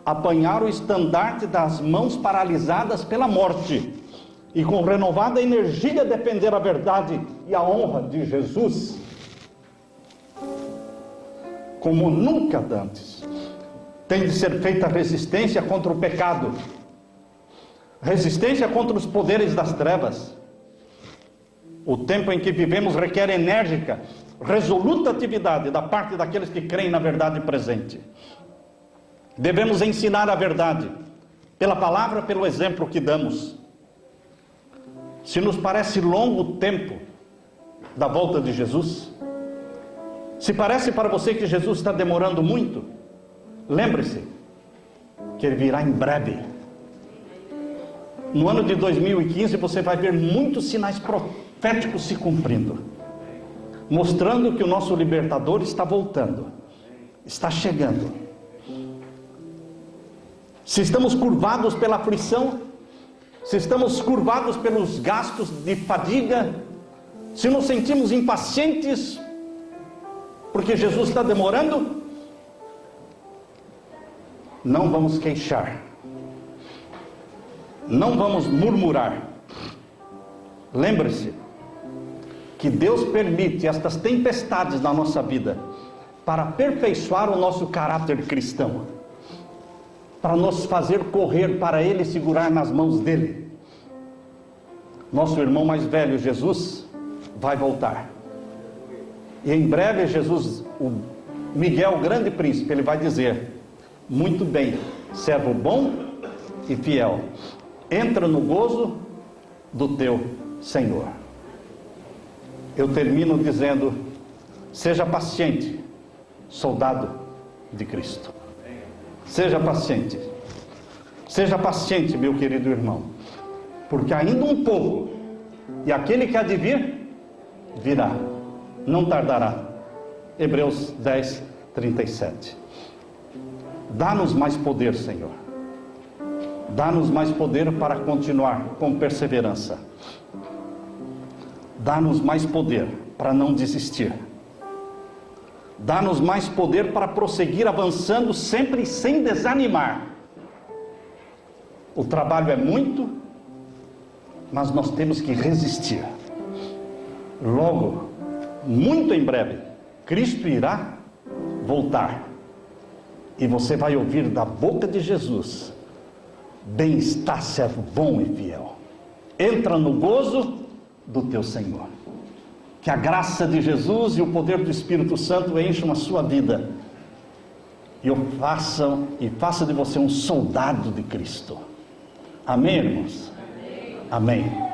apanhar o estandarte das mãos paralisadas pela morte, e com renovada energia defender a verdade e a honra de Jesus, como nunca antes. Tem de ser feita resistência contra o pecado, resistência contra os poderes das trevas. O tempo em que vivemos requer enérgica, resoluta atividade da parte daqueles que creem na verdade presente. Devemos ensinar a verdade, pela palavra, pelo exemplo que damos. Se nos parece longo o tempo da volta de Jesus, se parece para você que Jesus está demorando muito, lembre-se que Ele virá em breve. No ano de 2015 você vai ver muitos sinais proféticos se cumprindo. mostrando que o nosso libertador está voltando, está chegando. Se estamos curvados pela aflição, se estamos curvados pelos gastos de fadiga, se nos sentimos impacientes porque Jesus está demorando, não vamos queixar, não vamos murmurar. Lembre-se que Deus permite estas tempestades na nossa vida para aperfeiçoar o nosso caráter cristão, para nos fazer correr para Ele e segurar nas mãos dEle. Nosso irmão mais velho, Jesus, vai voltar. E em breve Jesus, o Miguel, grande príncipe, ele vai dizer: muito bem, servo bom e fiel, entra no gozo do teu Senhor. Eu termino dizendo: seja paciente, soldado de Cristo. Seja paciente. Seja paciente, meu querido irmão, porque ainda um pouco, e aquele que há de vir, virá, não tardará. Hebreus 10, 37. Dá-nos mais poder, Senhor. Dá-nos mais poder para continuar com perseverança. Dá-nos mais poder para não desistir. Dá-nos mais poder para prosseguir avançando sempre sem desanimar. O trabalho é muito, mas nós temos que resistir. Logo, muito em breve, Cristo irá voltar. E você vai ouvir da boca de Jesus: bem está, servo bom e fiel. Entra no gozo do teu Senhor. Que a graça de Jesus e o poder do Espírito Santo encham a sua vida. E faça de você um soldado de Cristo. Amém, irmãos? Amém.